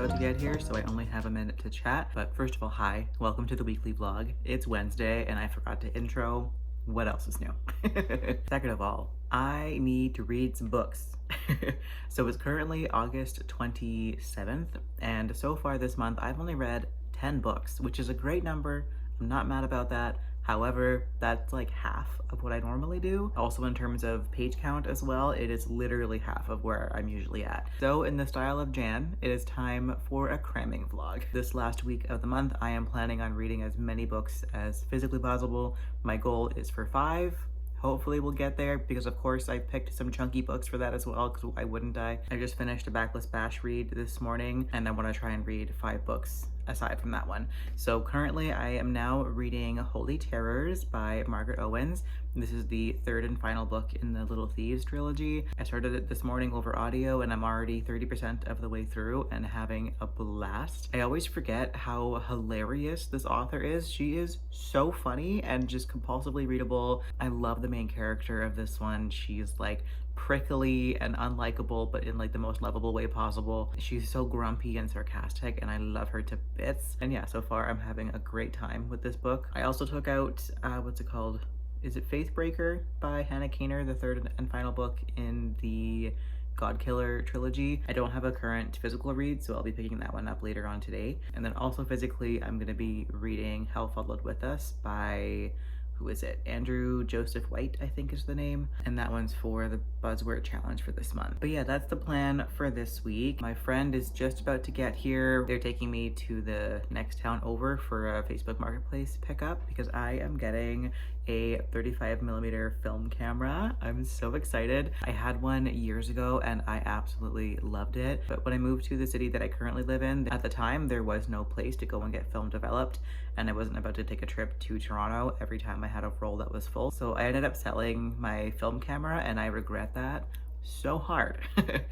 about to get here, so I only have a minute to chat. But first of all, hi, welcome to the weekly vlog. It's Wednesday and I forgot to intro. What else is new? Second of all, I need to read some books. So it's currently August 27th, and so far this month I've only read 10 books, which is a great number. I'm not mad about that. However, that's like half of what I normally do. Also in terms of page count as well, it is literally half of where I'm usually at. So in the style of Jan, it is time for a cramming vlog. This last week of the month, I am planning on reading as many books as physically possible. My goal is for 5. Hopefully we'll get there, because of course I picked some chunky books for that as well, because why wouldn't I? I just finished a Backless Bash read this morning, and I want to try and read 5 books aside from that one. So currently I am now reading Holy Terrors by Margaret Owen. This is the 3rd and final book in the Little Thieves trilogy. I started it this morning over audio and I'm already 30% of the way through and having a blast. I always forget how hilarious this author is. She is so funny and just compulsively readable. I love the main character of this one. She's like prickly and unlikable, but in like the most lovable way possible. She's so grumpy and sarcastic and I love her to bits. And yeah, so far I'm having a great time with this book. I also took out, what's it called? Is it Faithbreaker by Hannah Keener, the 3rd and final book in the Godkiller trilogy. I don't have a current physical read, so I'll be picking that one up later on today. And then also physically, I'm gonna be reading Hell Followed With Us by, who is it? Andrew Joseph White, I think is the name. And that one's for the Buzzword Challenge for this month. But yeah, that's the plan for this week. My friend is just about to get here. They're taking me to the next town over for a Facebook Marketplace pickup because I am getting a 35mm film camera. I'm so excited. I had one years ago and I absolutely loved it. But when I moved to the city that I currently live in, at the time there was no place to go and get film developed, and I wasn't about to take a trip to Toronto every time I had a roll that was full. So I ended up selling my film camera and I regret that so hard.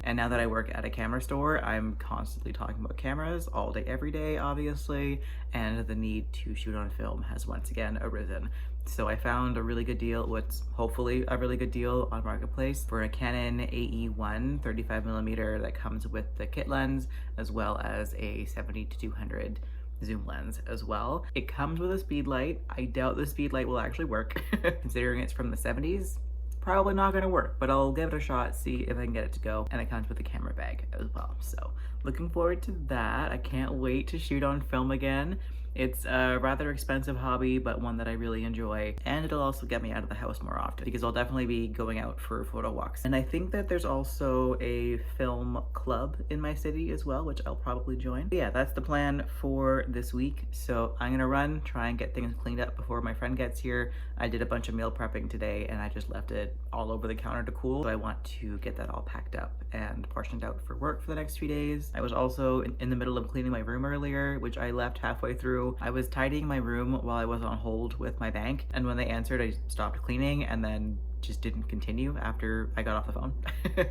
And now that I work at a camera store, I'm constantly talking about cameras all day, every day, obviously, and the need to shoot on film has once again arisen. So I found a really good deal, what's hopefully a really good deal on Marketplace for a Canon AE1 35mm that comes with the kit lens, as well as a 70-200 zoom lens as well. It comes with a speed light. I doubt the speed light will actually work considering it's from the 70s. Probably not gonna work, but I'll give it a shot, see if I can get it to go. And it comes with a camera bag as well. So looking forward to that. I can't wait to shoot on film again. It's a rather expensive hobby, but one that I really enjoy. And it'll also get me out of the house more often because I'll definitely be going out for photo walks. And I think that there's also a film club in my city as well, which I'll probably join. But yeah, that's the plan for this week. So I'm gonna run, try and get things cleaned up before my friend gets here. I did a bunch of meal prepping today and I just left it all over the counter to cool. So I want to get that all packed up and portioned out for work for the next few days. I was also in the middle of cleaning my room earlier, which I left halfway through. I was tidying my room while I was on hold with my bank, and when they answered, I stopped cleaning and then just didn't continue after I got off the phone.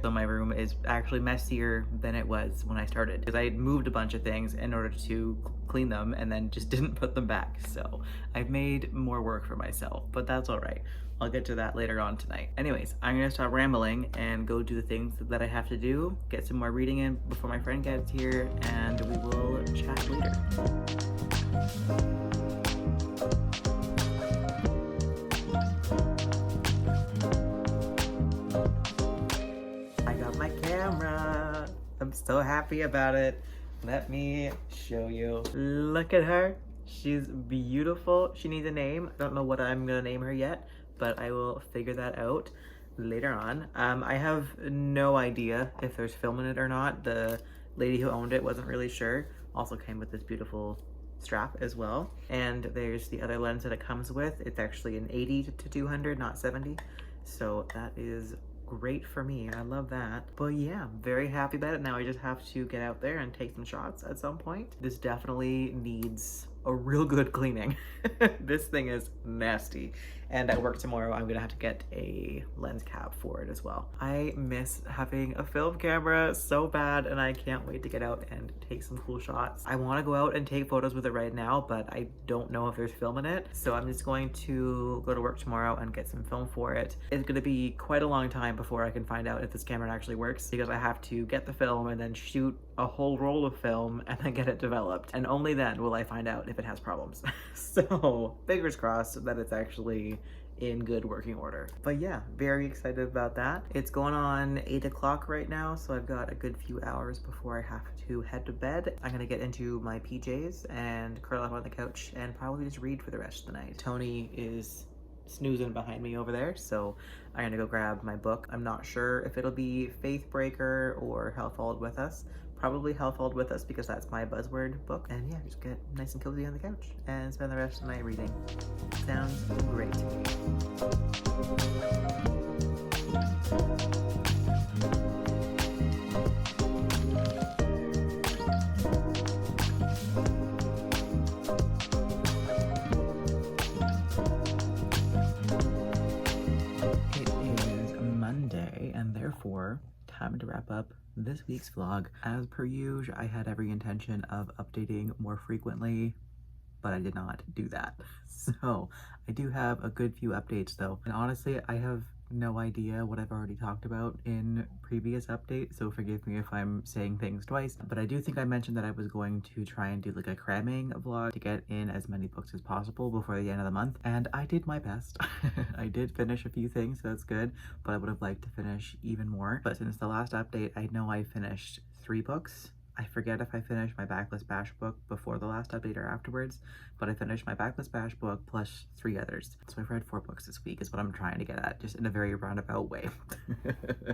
So my room is actually messier than it was when I started because I had moved a bunch of things in order to clean them and then just didn't put them back. So I've made more work for myself, but that's all right. I'll get to that later on tonight. Anyways, I'm gonna stop rambling and go do the things that I have to do, get some more reading in before my friend gets here, and we will chat later. I got my camera. I'm so happy about it. Let me show you. Look at her. She's beautiful. She needs a name. I don't know what I'm gonna name her yet, but I will figure that out later on. I have no idea if there's film in it or not. The lady who owned it wasn't really sure. Also came with this beautiful strap as well. And there's the other lens that it comes with. It's actually an 80-200, not 70. So that is great for me. I love that. But yeah, very happy about it. Now I just have to get out there and take some shots at some point. This definitely needs a real good cleaning. This thing is nasty. And at work tomorrow, I'm gonna have to get a lens cap for it as well. I miss having a film camera so bad, and I can't wait to get out and take some cool shots. I wanna go out and take photos with it right now, but I don't know if there's film in it. So I'm just going to go to work tomorrow and get some film for it. It's gonna be quite a long time before I can find out if this camera actually works, because I have to get the film and then shoot a whole roll of film and then get it developed. And only then will I find out if it has problems. So fingers crossed that it's actually in good working order. But yeah, very excited about that. It's going on 8 o'clock right now, so I've got a good few hours before I have to head to bed. I'm gonna get into my PJs and curl up on the couch and probably just read for the rest of the night. Tony is snoozing behind me over there, so I'm gonna go grab my book. I'm not sure if it'll be Faithbreaker or Hell Followed With Us. Probably Hell Followed With Us because that's my buzzword book. And yeah, just get nice and cozy on the couch and spend the rest of the night reading. Sounds great. Time to wrap up this week's vlog. As per usual, I had every intention of updating more frequently, but I did not do that. So I do have a good few updates though. And honestly, I have no idea what I've already talked about in previous updates, so forgive me if I'm saying things twice, but I do think I mentioned that I was going to try and do like a cramming vlog to get in as many books as possible before the end of the month, and I did my best. I did finish a few things, so that's good, but I would have liked to finish even more. But since the last update, I know I finished 3 books. I forget if I finished my Backlist Bash book before the last update or afterwards, but I finished my Backlist Bash book plus 3 others. So I've read 4 books this week is what I'm trying to get at, just in a very roundabout way.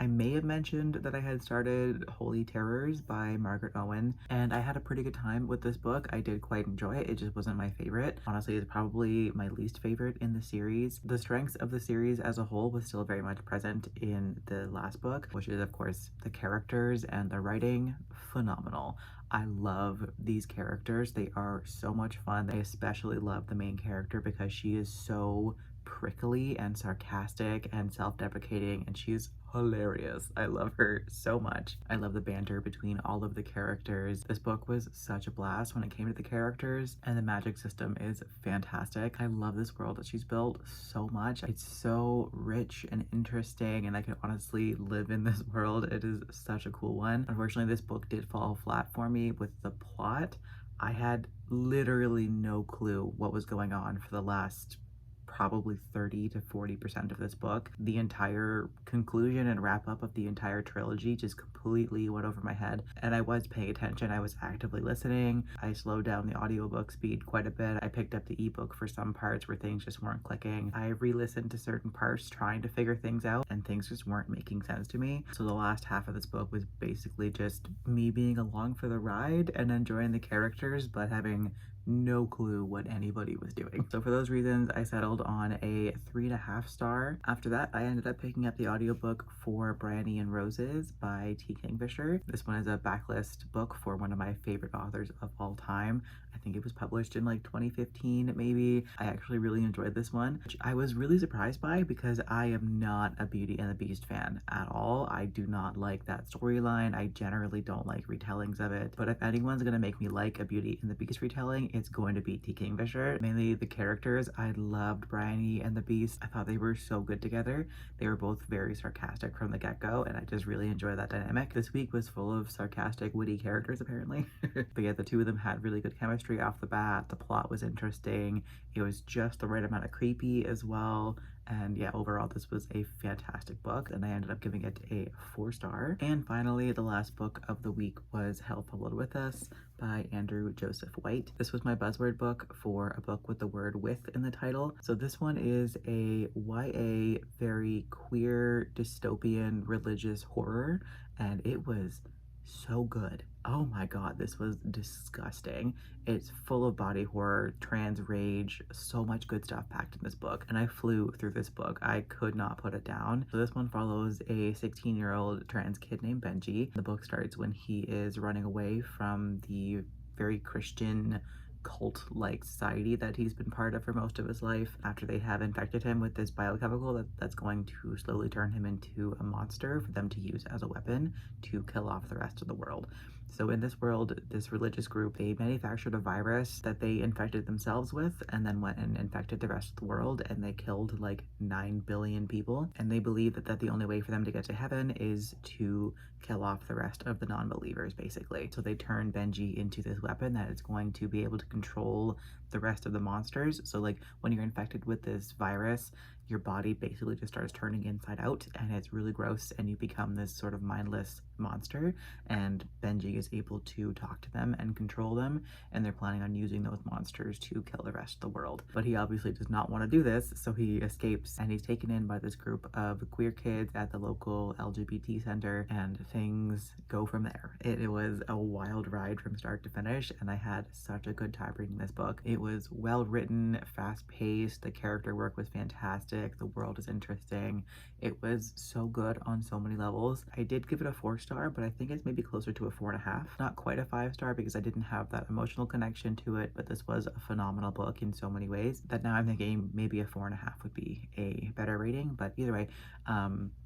I may have mentioned that I had started Holy Terrors by Margaret Owen, and I had a pretty good time with this book. I did quite enjoy it. It just wasn't my favorite. Honestly, it's probably my least favorite in the series. The strengths of the series as a whole was still very much present in the last book, which is of course the characters and the writing. Phenomenal. I love these characters. They are so much fun. I especially love the main character because she is so prickly and sarcastic and self-deprecating, and she's hilarious. I love her so much. I love the banter between all of the characters. This book was such a blast when it came to the characters, and the magic system is fantastic. I love this world that she's built so much. It's so rich and interesting, and I could honestly live in this world. It is such a cool one. Unfortunately, this book did fall flat for me with the plot. I had literally no clue what was going on for the last probably 30 to 40% of this book. The entire conclusion and wrap up of the entire trilogy just completely went over my head, and I was paying attention. I was actively listening. I slowed down the audiobook speed quite a bit. I picked up the ebook for some parts where things just weren't clicking. I re-listened to certain parts trying to figure things out, and things just weren't making sense to me. So the last half of this book was basically just me being along for the ride and enjoying the characters, but having no clue what anybody was doing. So for those reasons, I settled on a 3.5 star. After that, I ended up picking up the audiobook for Bryony and Roses by Kingfisher. This one is a backlist book for one of my favorite authors of all time. I think it was published in like 2015 maybe. I actually really enjoyed this one, which I was really surprised by because I am not a Beauty and the Beast fan at all. I do not like that storyline. I generally don't like retellings of it, but if anyone's gonna make me like a Beauty and the Beast retelling, it's going to be T. Kingfisher. Mainly the characters. I loved Bryony and the Beast. I thought they were so good together. They were both very sarcastic from the get-go, and I just really enjoyed that dynamic. This week was full of sarcastic, witty characters apparently. But yeah, the two of them had really good chemistry off the bat. The plot was interesting. It was just the right amount of creepy as well. And yeah, overall this was a fantastic book, and I ended up giving it a 4 star. And finally, the last book of the week was Hell Followed With Us by Andrew Joseph White. This was my buzzword book for a book with the word with in the title. So this one is a YA, very queer, dystopian, religious horror, and it was so good. Oh my god, this was disgusting. It's full of body horror, trans rage, so much good stuff packed in this book, and I flew through this book. I could not put it down. So this one follows a 16-year-old trans kid named Benji. The book starts when he is running away from the very Christian cult-like society that he's been part of for most of his life, after they have infected him with this biochemical that's going to slowly turn him into a monster for them to use as a weapon to kill off the rest of the world. So in this world, this religious group, they manufactured a virus that they infected themselves with and then went and infected the rest of the world, and they killed like 9 billion people. And they believe that the only way for them to get to heaven is to kill off the rest of the non-believers, basically. So they turn Benji into this weapon that is going to be able to control the rest of the monsters. So like when you're infected with this virus, your body basically just starts turning inside out, and it's really gross, and you become this sort of mindless monster. And Benji is able to talk to them and control them, and they're planning on using those monsters to kill the rest of the world. But he obviously does not want to do this, so he escapes, and he's taken in by this group of queer kids at the local LGBT center, and things go from there. It was a wild ride from start to finish, and I had such a good time reading this book. It was well written, fast paced, the character work was fantastic, the world is interesting. It was so good on so many levels. I did give it a 4-star, but I think it's maybe closer to a 4.5. Not quite a 5-star because I didn't have that emotional connection to it, but this was a phenomenal book in so many ways that now I'm thinking maybe a 4.5 would be a better rating. But either way,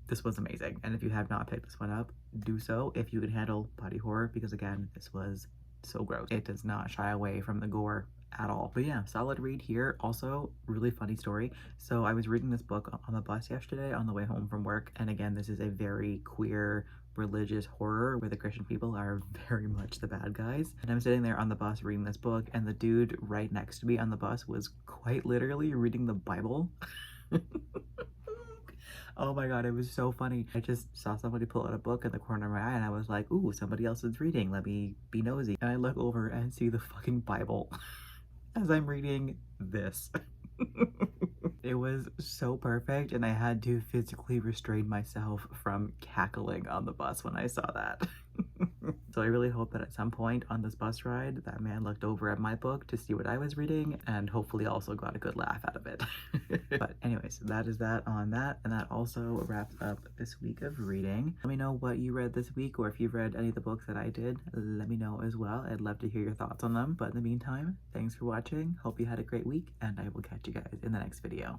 this was amazing. And if you have not picked this one up, do so if you can handle body horror, because again, this was so gross. It does not shy away from the gore at all. But yeah, solid read here. Also, really funny story. So I was reading this book on the bus yesterday on the way home from work, and again, this is a very queer religious horror where the Christian people are very much the bad guys. And I'm sitting there on the bus reading this book, and the dude right next to me on the bus was quite literally reading the Bible. Oh my god, it was so funny. I just saw somebody pull out a book in the corner of my eye, and I was like, ooh, somebody else is reading. Let me be nosy. And I look over and see the fucking Bible as I'm reading this. It was so perfect, and I had to physically restrain myself from cackling on the bus when I saw that. So I really hope that at some point on this bus ride, that man looked over at my book to see what I was reading, and hopefully also got a good laugh out of it. But anyways, that is that on that, and that also wraps up this week of reading. Let me know what you read this week, or if you've read any of the books that I did, let me know as well. I'd love to hear your thoughts on them. But in the meantime, thanks for watching. Hope you had a great week, and I will catch you guys in the next video.